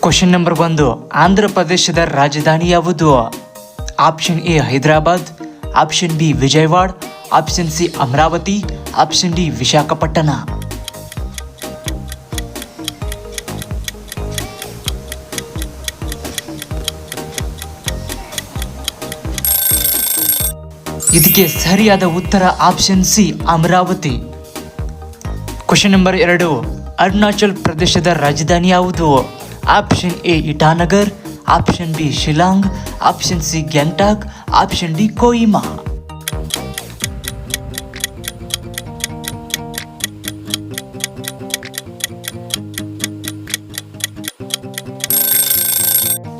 Question number 1, Andhra ಪ್ರದೇಶದ ರಾಜಧಾನಿ ಯಾವುದು? Option A Hyderabad, option B Vijayawada, option C Amaravati, option D Visakhapatnam. ಇದಕ್ಕೆ ಸರಿಯಾದ ಉತ್ತರ option C Amaravati. Question number 2, Arunachal ಪ್ರದೇಶದ ರಾಜಧಾನಿ ಯಾವುದು? Option A Itanagar, option B Shillong, option C Gangtok, option D Kohima.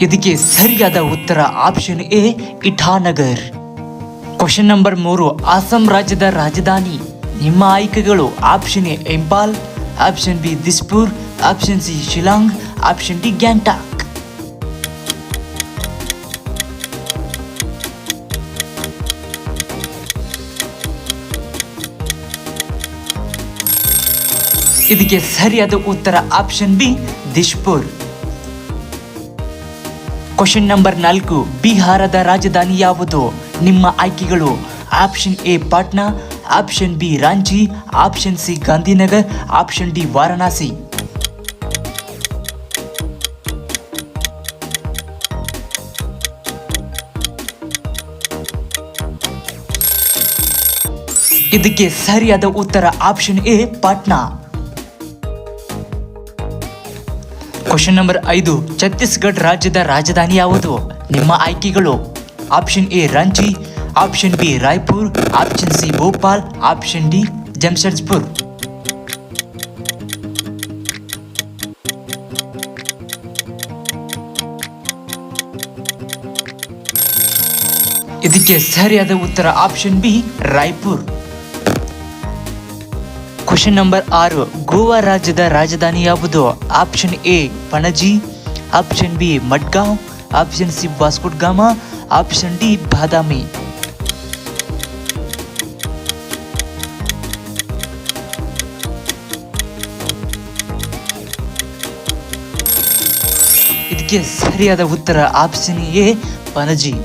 ಇದಕ್ಕೆ ಸರಿಯಾದ ಉತ್ತರ option A Itanagar. Question number 3, Assam ರಾಜ್ಯದ ರಾಜಧಾನಿ. ನಿಮ್ಮ ಆಯ್ಕೆಗಳು option A Imphal, option B Dispur, option C Shillong, option D Gangtok. ಇದಕ್ಕೆ ಸರಿಯಾದ ಉತ್ತರ option B Dispur. Question number 4, ಬಿಹಾರದ ರಾಜಧಾನಿ ಯಾವುದು? ನಿಮ್ಮ ಆಯ್ಕೆಗಳು option A Patna, option B Ranchi, option C Gandhinagar, option D Varanasi. ಇದಕ್ಕೆ ಸರಿಯಾದ ಉತ್ತರ option A Patna. Question number 5, Chhattisgarh ರಾಜ್ಯದ ರಾಜಧಾನಿ ಯಾವುದು? ನಿಮ್ಮ ಆಯ್ಕೆಗಳು option A Ranchi, option B Raipur, option C Bhopal, option D Jamshedpur. ಇದಕ್ಕೆ ಸರಿಯಾದ ಉತ್ತರ option B Raipur. Question number 6, Goa ರಾಜ್ಯದ ರಾಜಧಾನಿ ಯಾವುದು? Option A Panaji, option B Madgaon, option C Vasco da Gama, option D Badami. ಇದಕ್ಕೆ ಸರಿಯಾದ ಉತ್ತರ option A Panaji.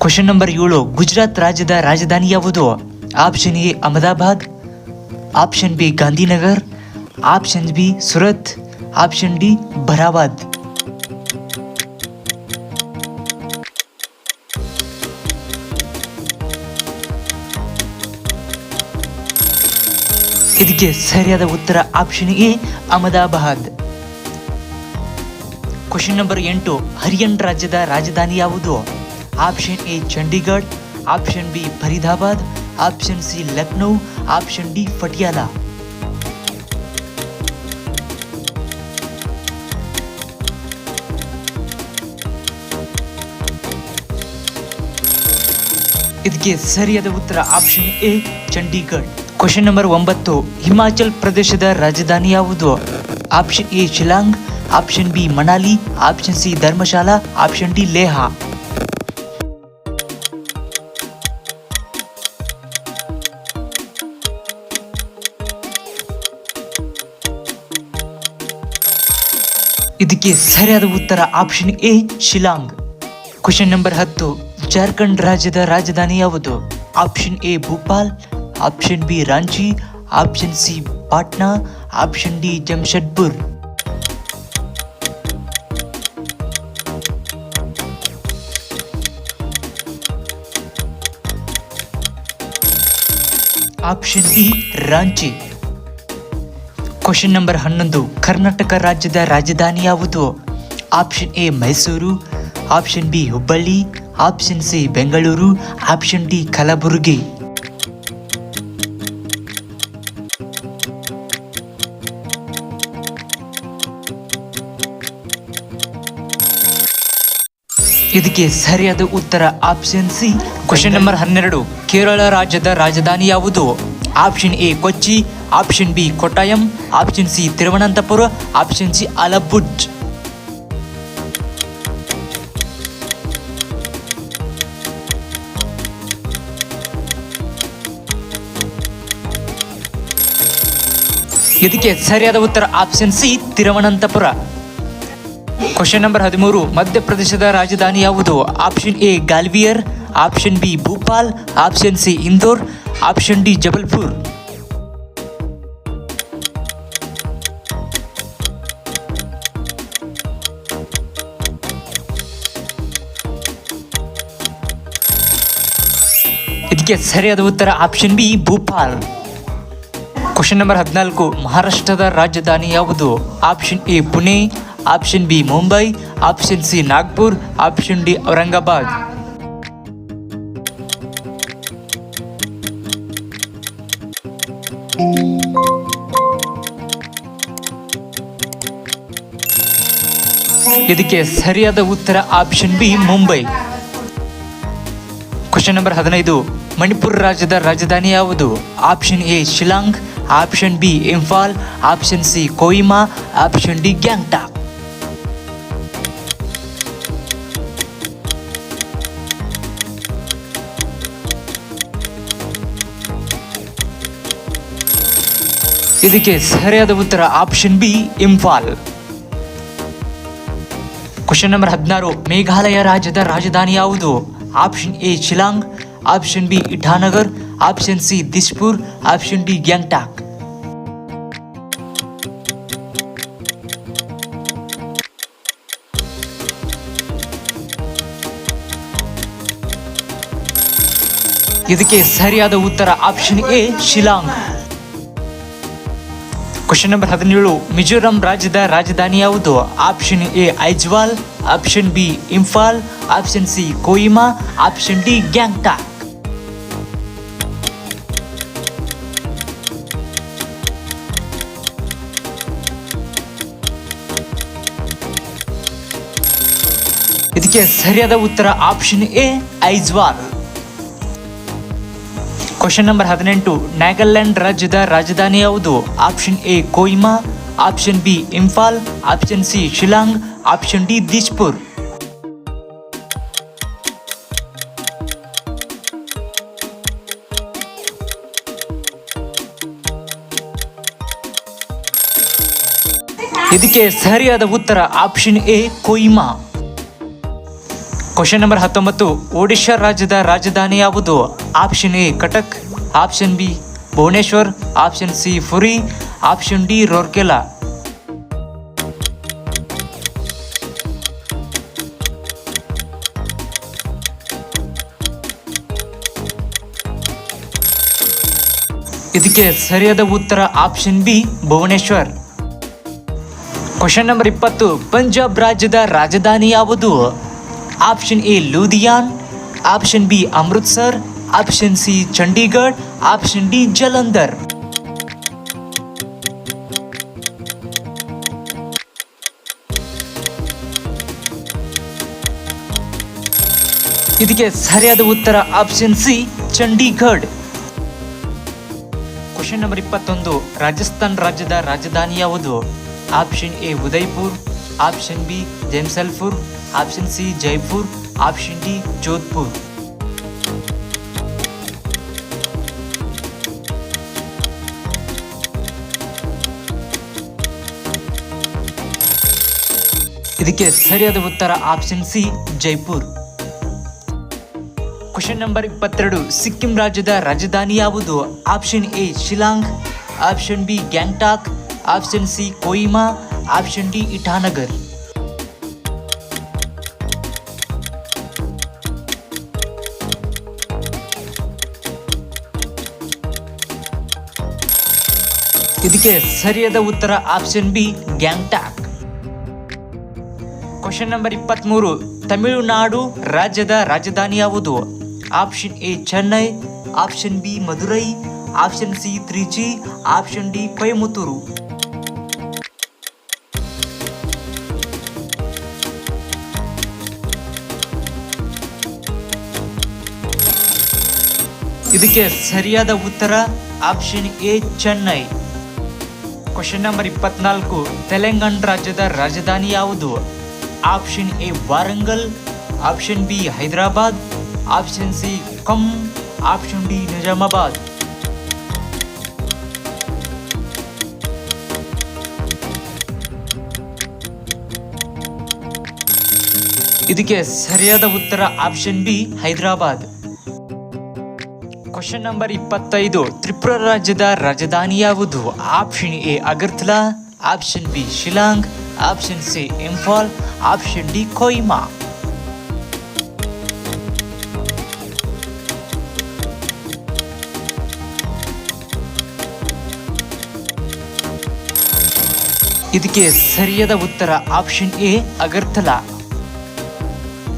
Question number 7, Gujarat ರಾಜ್ಯದ ರಾಜಧಾನಿ ಯಾವುದು? Option A Ahmedabad, option B Gandhinagar, option B Surat, option D ಬರಾವಾದ್. ಇದಕ್ಕೆ ಸರಿಯಾದ ಉತ್ತರ option A Ahmedabad. Question number 8, Haryana ರಾಜ್ಯದ ರಾಜಧಾನಿ ಯಾವುದು? Option A Chandigarh, option B Faridabad, option C Lucknow, option D Patiala. ಇದಕ್ಕೆ ಸರಿಯಾದ ಉತ್ತರ option A Chandigarh. Question number 9, Himachal ಪ್ರದೇಶದ ರಾಜಧಾನಿ ಯಾವುದು? Option A Shillong, option B Manali, option C Dharamshala, option D Leh. ಇದಕ್ಕೆ ಸರಿಯಾದ ಉತ್ತರ option A Shillong. Question number 10, Jharkhand ರಾಜ್ಯದ ರಾಜಧಾನಿ ಯಾವುದು? Option A Bhopal, option B Ranchi, option C Patna, option D Jamshedpur. Option B Ranchi. Question number 11, Karnataka ರಾಜ್ಯದ ರಾಜಧಾನಿ ಯಾವುದು? Option A Mysuru, option B Hubballi, option C Bengaluru, option D Kalaburagi. ಇದಕ್ಕೆ ಸರಿಯಾದ ಉತ್ತರ option C. Question number 12, Kerala ರಾಜ್ಯದ ರಾಜಧಾನಿ ಯಾವುದು? Option A Kochi, option B Kottayam, option C Thiruvananthapuram, option C Alappuzha. ಇದಕ್ಕೆ ಸರಿಯಾದ ಉತ್ತರ option C Thiruvananthapuram. Question number 13, ಮಧ್ಯಪ್ರದೇಶದ ರಾಜಧಾನಿ ಯಾವುದು? Option A Gwalior, option B Bhopal, option C Indore, option D Jabalpur. ಇದಕ್ಕೆ ಸರಿಯಾದ ಉತ್ತರ option B Bhopal. Question number 14, ಮಹಾರಾಷ್ಟ್ರದ ರಾಜಧಾನಿ ಯಾವುದು? Option A Pune, option B Mumbai, option C Nagpur, option D Aurangabad. ಇದಕ್ಕೆ ಸರಿಯಾದ ಉತ್ತರ option B Mumbai. Question number 15, Manipur ರಾಜ್ಯದ ರಾಜಧಾನಿ ಯಾವುದು? Option A Shillong, option B Imphal, option C Kohima, option D Gangtok. ಇದಕ್ಕೆ ಸರಿಯಾದ ಉತ್ತರ option B Imphal. Question number 16, Meghalaya ರಾಜ್ಯದ ರಾಜಧಾನಿ ಯಾವುದು? Option A Shillong, option B Itanagar, option C Dispur, option D Gangtok. ಇದಕ್ಕೆ ಸರಿಯಾದ ಉತ್ತರ option A Shillong. Question number 17, Mizoram ರಾಜ್ಯದ ರಾಜಧಾನಿ ಯಾವುದು? Option A Aizawl, option B Imphal, option C Kohima, option D Gangtok. ಇದಕ್ಕೆ ಸರಿಯಾದ ಉತ್ತರ option A Aizawl. Question number 18, Nagaland ರಾಜ್ಯದ ರಾಜಧಾನಿ ಯಾವುದು? Option A Kohima, option B Imphal, option C Shillong, option D Dispur. ಇದಕ್ಕೆ ಸರಿಯಾದ ಉತ್ತರ option A Kohima. Question number 19, Odisha ರಾಜ್ಯದ ರಾಜಧಾನಿ ಯಾವುದು? Option A Cuttack, option B Bhubaneswar, option C Puri, option D Rourkela. ಇದಕ್ಕೆ ಸರಿಯಾದ ಉತ್ತರ option B Bhubaneswar. Question number 20, Punjab ರಾಜ್ಯದ ರಾಜಧಾನಿ ಯಾವುದು? Option A Ludhiana, option B Amritsar, option C Chandigarh, option D Jalandhar. ಇದಕ್ಕೆ ಸರಿಯಾದ ಉತ್ತರ option C Chandigarh. Question number 21, Rajasthan ರಾಜ್ಯದ ರಾಜಧಾನಿ ಯಾವುದು? Option A Udaipur, option B Jaisalpur, option C Jaipur, option D Jodhpur. ಇದಕ್ಕೆ ಸರಿಯಾದ ಉತ್ತರ option C Jaipur. Question number 22, Sikkim ರಾಜ್ಯದ ರಾಜಧಾನಿ ಯಾವುದು? Option A Shillong, option B Gangtok, option C Kohima, option D Itanagar. ಇದಕ್ಕೆ ಸರಿಯಾದ ಉತ್ತರ option B Gangtok. Question number 23, Tamil Nadu ರಾಜ್ಯದ ರಾಜಧಾನಿ ಯಾವುದು? Option A Chennai, option B Madurai, option C Trichy, option D Coimbatore. ಇದಕ್ಕೆ ಸರಿಯಾದ ಉತ್ತರ option A Chennai. Question number 24, Telangana ರಾಜ್ಯದ ರಾಜಧಾನಿ ಯಾವುದು? Option A Warangal, option B Hyderabad, option C Khammam, option D Nizamabad. ಇದಕ್ಕೆ ಸರಿಯಾದ ಉತ್ತರ option B Hyderabad. Question number 25, Tripura ರಾಜ್ಯದ ರಾಜಧಾನಿ ಯಾವುದು? Option A Agartala, option B Shillong, option C Imphal, option D Kohima. ಇದಕ್ಕೆ ಸರಿಯಾದ ಉತ್ತರ option A Agartala.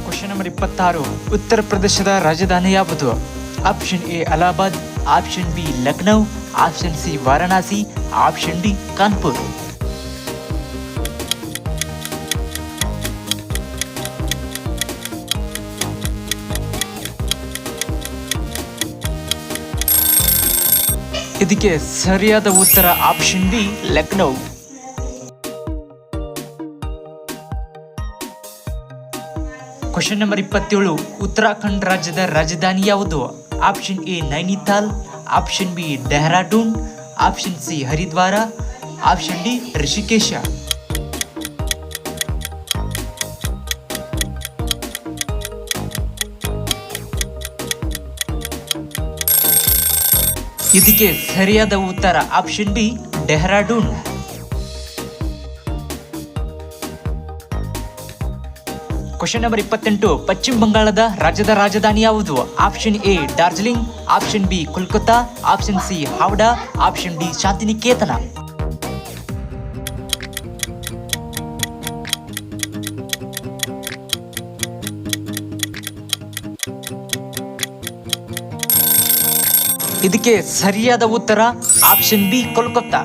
Question number 26, ಉತ್ತರ ಪ್ರದೇಶದ ರಾಜಧಾನಿ ಯಾವುದು? Option A Allahabad, option B Lucknow, option C Varanasi, option D Kanpur. ಇದಕ್ಕೆ ಸರಿಯಾದ ಉತ್ತರ option B Lucknow. Question number 27, Uttarakhand ರಾಜ್ಯದ ರಾಜಧಾನಿ ಯಾವುದು? Option A Nainital, option B Dehradun, option C Haridwar, option D Rishikesh. ಇದಕ್ಕೆ ಸರಿಯಾದ ಉತ್ತರ option B Dehradun. Question number 28, ಪಶ್ಚಿಮ ಬಂಗಾಳದ ರಾಜ್ಯದ ರಾಜಧಾನಿ ಯಾವುದು? Option A Darjeeling, option B Kolkata, option C Howrah, option D Shantiniketan. ಇದಕ್ಕೆ ಸರಿಯಾದ ಉತ್ತರ ಆಪ್ಷನ್ ಬಿ ಕೋಲ್ಕತ್ತಾ.